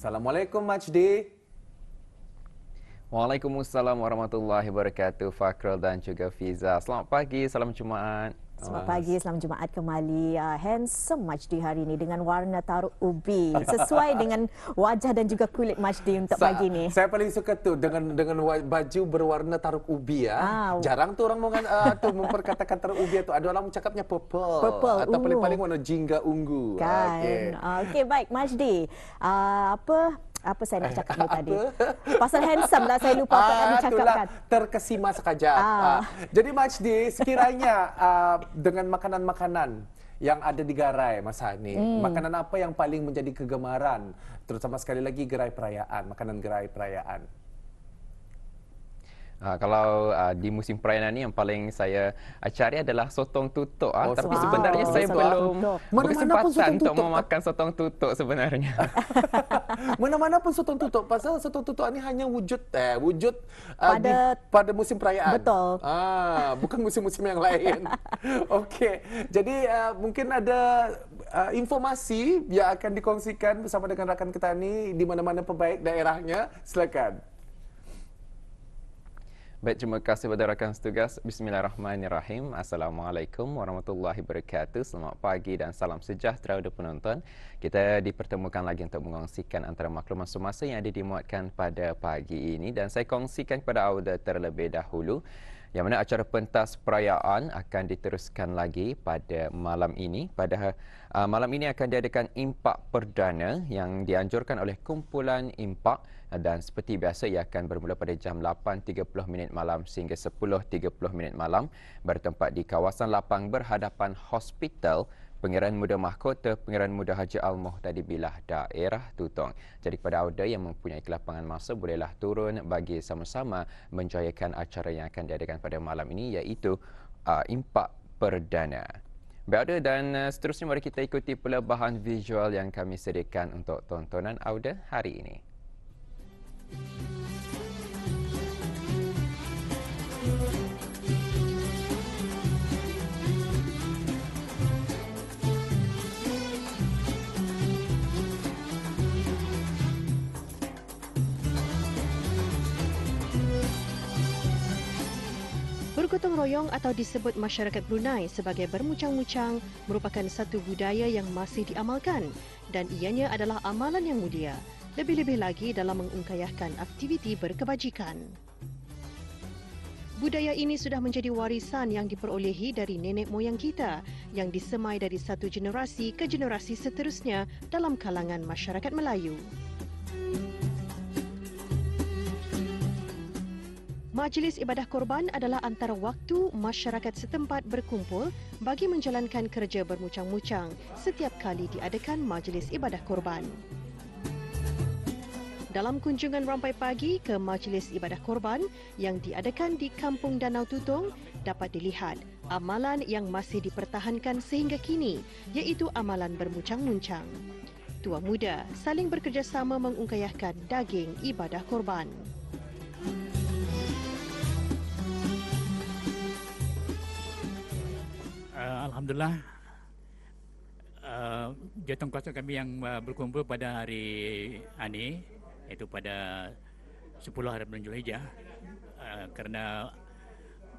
Assalamualaikum Majdi. Waalaikumsalam warahmatullahi wabarakatuh, Fakrul dan juga Fiza. Selamat pagi, salam Jumaat. Selamat pagi, selamat Jumaat kembali. Handsome Majdi hari ini dengan warna taruk ubi. Sesuai dengan wajah dan juga kulit Majdi untuk pagi ini. Saya paling suka tuh dengan baju berwarna taruk ubi ya. Jarang tuh orang memperkatakan taruk ubi itu. Ada orang cakapnya purple. Atau paling-paling warna jingga ungu. Kan. Okey, baik Majdi. Apa saya nak cakap tadi? Pasal handsome lah saya lupa apa yang dicakapkan. Terkesima sekejap. Jadi Majdi, sekiranya dengan makanan-makanan yang ada di gerai masa ini, makanan apa yang paling menjadi kegemaran, terutama sekali lagi gerai perayaan, makanan gerai perayaan? Kalau di musim perayaan ini yang paling saya cari adalah sotong tutuk. Tapi sebenarnya saya belum berkesempatan untuk memakan sotong tutuk sebenarnya. Mana-mana pun sotong tutuk. Pasal sotong tutuk ini hanya wujud pada musim perayaan. Betul. Bukan musim-musim yang lain. Okey. Jadi mungkin ada informasi yang akan dikongsikan bersama dengan rakan kita ini di mana-mana pembaik daerahnya. Silakan. Baik, terima kasih kepada rakan setugas. Bismillahirrahmanirrahim. Assalamualaikum warahmatullahi wabarakatuh. Selamat pagi dan salam sejahtera untuk penonton. Kita dipertemukan lagi untuk mengongsikan antara maklumat semasa yang ada dimuatkan pada pagi ini. Dan saya kongsikan kepada Auda terlebih dahulu, yang mana acara pentas perayaan akan diteruskan lagi pada malam ini. Pada malam ini akan diadakan impak perdana yang dianjurkan oleh kumpulan impak, dan seperti biasa ia akan bermula pada jam 8.30 malam sehingga 10.30 malam, bertempat di kawasan lapang berhadapan Hospital Pengiran Muda Mahkota Pengiran Muda Haji Al-Muhtadi Bilah daerah Tutong. Jadi kepada Auda yang mempunyai kelapangan masa, bolehlah turun bagi sama-sama menjayakan acara yang akan diadakan pada malam ini, iaitu impak perdana. Baik Auda, dan seterusnya mari kita ikuti pula bahan visual yang kami sediakan untuk tontonan Auda hari ini. Bergotong royong atau disebut masyarakat Brunei sebagai bermucang-mucang merupakan satu budaya yang masih diamalkan, dan ianya adalah amalan yang mulia, lebih-lebih lagi dalam mengungkayahkan aktiviti berkebajikan. Budaya ini sudah menjadi warisan yang diperolehi dari nenek moyang kita, yang disemai dari satu generasi ke generasi seterusnya dalam kalangan masyarakat Melayu. Majlis Ibadah Korban adalah antara waktu masyarakat setempat berkumpul bagi menjalankan kerja bermucang-mucang setiap kali diadakan Majlis Ibadah Korban. Dalam kunjungan rampai pagi ke Majlis Ibadah Korban yang diadakan di Kampung Danau Tutong, dapat dilihat amalan yang masih dipertahankan sehingga kini, iaitu amalan bermucang-muncang. Tua muda saling bekerjasama mengungkayahkan daging ibadah korban. Alhamdulillah, jawatan kuasa kami yang berkumpul pada hari ini, iaitu pada 10 hari bulan Zulhijjah, kerana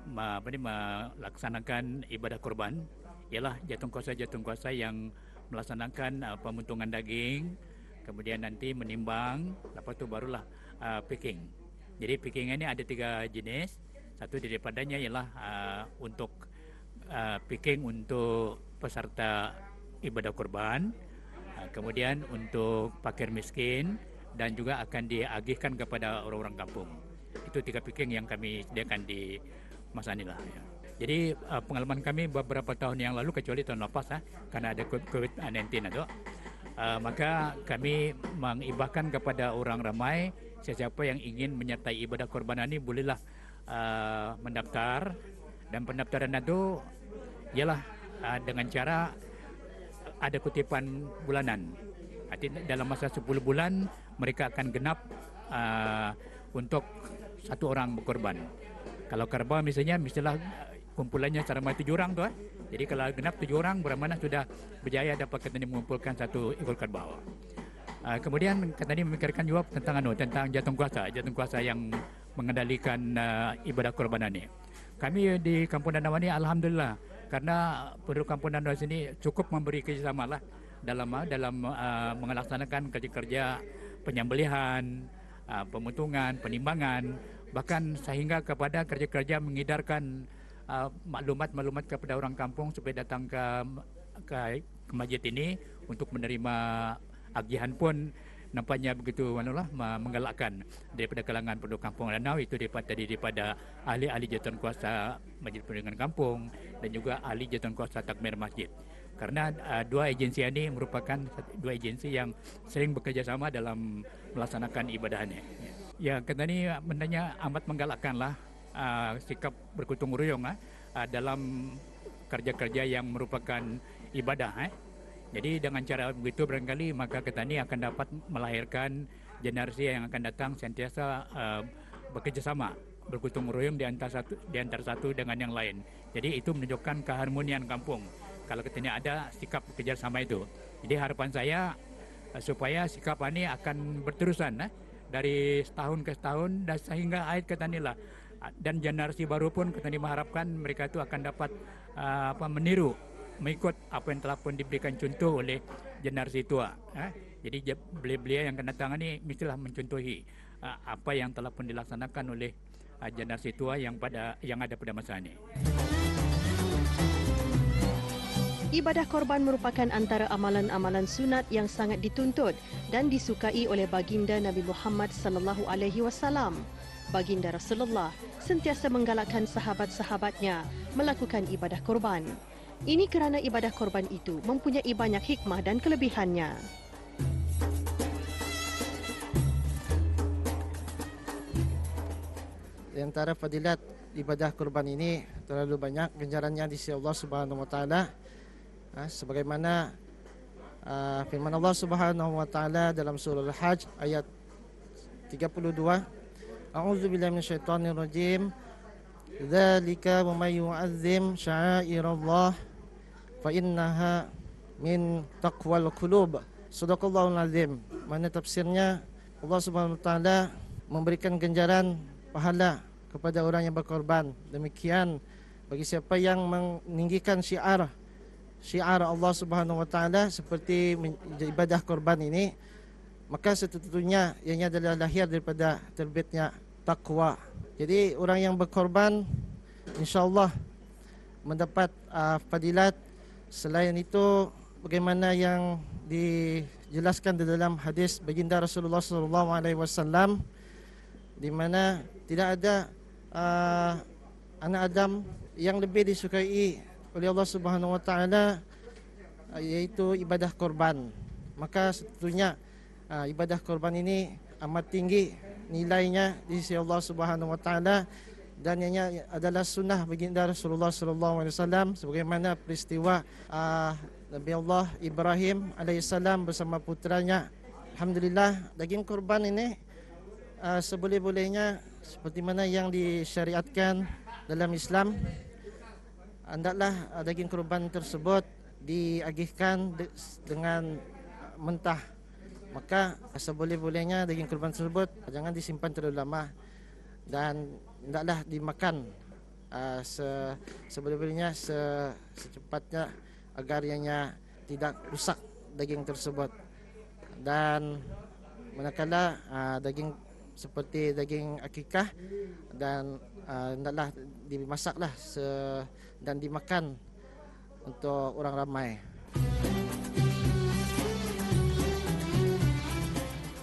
melaksanakan ibadah korban, ialah jawatan kuasa yang melaksanakan pemotongan daging, kemudian nanti menimbang, lepas tu barulah packing. Jadi packing ini ada 3 jenis. Satu daripadanya ialah untuk packing untuk peserta ibadah korban, kemudian untuk fakir miskin, dan juga akan diagihkan kepada orang-orang kampung. Itu 3 packing yang kami sediakan di masa inilah. Jadi pengalaman kami beberapa tahun yang lalu, kecuali tahun lepas karena ada COVID-19 itu, maka kami mengibahkan kepada orang ramai, sesiapa yang ingin menyertai ibadah korban ini bolehlah mendaftar. Dan pendaftaran itu ialah dengan cara ada kutipan bulanan. Artinya dalam masa 10 bulan mereka akan genap untuk satu orang berkorban. Kalau kerbau misalnya kumpulannya ramai 7 orang tu. Jadi kalau genap 7 orang bermakna sudah berjaya dapat kita mengumpulkan satu ekor kerbau. Kemudian tadi memikirkan juga tentang jatuh kuasa yang mengendalikan ibadah korban ini. Kami di Kampung Danau ini alhamdulillah, karena penduduk Kampung Danau sini cukup memberi kerjasama lah dalam melaksanakan kerja-kerja penyembelihan, pemutungan, penimbangan, bahkan sehingga kepada kerja-kerja mengedarkan maklumat-maklumat kepada orang kampung supaya datang ke masjid ini untuk menerima agihan pun nampaknya begitu menggalakkan daripada kalangan penduduk Kampung Danau, itu daripada ahli-ahli jawatan kuasa Majlis Perundingan Kampung dan juga ahli jawatan kuasa takmir masjid. Karena dua agensi ini merupakan dua agensi yang sering bekerjasama dalam melaksanakan ibadah ini. Ya, kita ini bendanya amat menggalakkanlah sikap bergotong royong dalam kerja-kerja yang merupakan ibadah. Jadi dengan cara begitu barangkali maka kita ini akan dapat melahirkan generasi yang akan datang sentiasa bekerjasama, bergotong royong di antara satu dengan yang lain. Jadi itu menunjukkan keharmonian kampung. Kalau kita ini ada sikap bekerjasama itu. Jadi harapan saya supaya sikap ini akan berterusan dari setahun ke setahun dan sehingga akhir kita inilah. Dan generasi baru pun kita ini mengharapkan mereka itu akan dapat meniru, mengikut apa yang telah pun diberikan contoh oleh generasi tua. Jadi belia-belia yang akan datang ini mestilah mencontohi apa yang telah pun dilaksanakan oleh generasi tua yang ada pada masa ini. Ibadah korban merupakan antara amalan-amalan sunat yang sangat dituntut dan disukai oleh baginda Nabi Muhammad sallallahu alaihi wasallam. Baginda Rasulullah sentiasa menggalakkan sahabat-sahabatnya melakukan ibadah korban. Ini kerana ibadah korban itu mempunyai banyak hikmah dan kelebihannya. Di antara fadilat ibadah korban ini terlalu banyak ganjarannya di sisi Allah Subhanahu wa taala. Sebagaimana firman Allah Subhanahu wa taala dalam surah Al-Hajj ayat 32, A'udzubillahi minasyaitonir rajim. Dzalika wa may yu'azzim sya'airallah fa innaha min taqwal qulub. Shadaqallahul azim. Mana tafsirnya, Allah Subhanahu wa taala memberikan ganjaran pahala kepada orang yang berkorban. Demikian bagi siapa yang meninggikan syiar Allah Subhanahu wa taala seperti ibadah korban ini, maka setentunya ianya adalah lahir daripada terbitnya takwa. Jadi orang yang berkorban insya-Allah mendapat fadilat. Selain itu, bagaimana yang dijelaskan di dalam hadis baginda Rasulullah SAW, di mana tidak ada anak Adam yang lebih disukai oleh Allah Subhanahu wa taala yaitu ibadah korban. Maka tentunya ibadah korban ini amat tinggi nilainya di sisi Allah Subhanahu wa taala, dan ianya adalah sunnah baginda Rasulullah sallallahu alaihi wasallam, sebagaimana peristiwa Nabi Allah Ibrahim alaihissalam bersama putranya. Alhamdulillah, daging korban ini seboleh-bolehnya seperti mana yang disyariatkan dalam Islam, hendaklah daging korban tersebut diagihkan dengan mentah. Maka seboleh-bolehnya daging korban tersebut jangan disimpan terlalu lama dan hendaklah dimakan seboleh-bolehnya secepatnya agar ianya tidak rusak daging tersebut. Dan manakala daging seperti daging akikah dan hendaklah dimasaklah dan dimakan untuk orang ramai.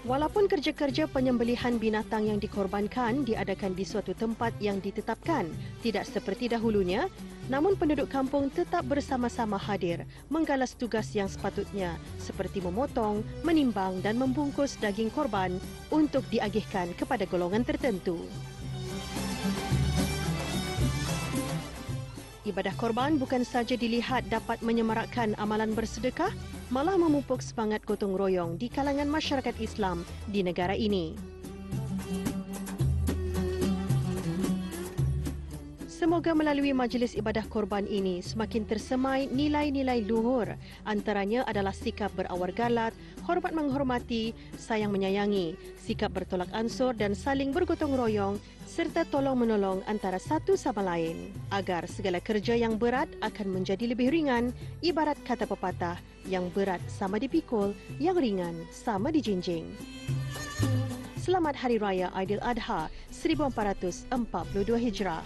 Walaupun kerja-kerja penyembelihan binatang yang dikorbankan diadakan di suatu tempat yang ditetapkan, tidak seperti dahulunya, namun penduduk kampung tetap bersama-sama hadir menggalas tugas yang sepatutnya seperti memotong, menimbang dan membungkus daging korban untuk diagihkan kepada golongan tertentu. Ibadah korban bukan saja dilihat dapat menyemarakkan amalan bersedekah, malah memupuk semangat gotong royong di kalangan masyarakat Islam di negara ini. Semoga melalui majlis ibadah korban ini semakin tersemai nilai-nilai luhur. Antaranya adalah sikap berawar galat, hormat menghormati, sayang menyayangi, sikap bertolak ansur dan saling bergotong royong serta tolong-menolong antara satu sama lain. Agar segala kerja yang berat akan menjadi lebih ringan, ibarat kata pepatah, yang berat sama dipikul, yang ringan sama dijinjing. Selamat Hari Raya Aidiladha 1442 Hijrah.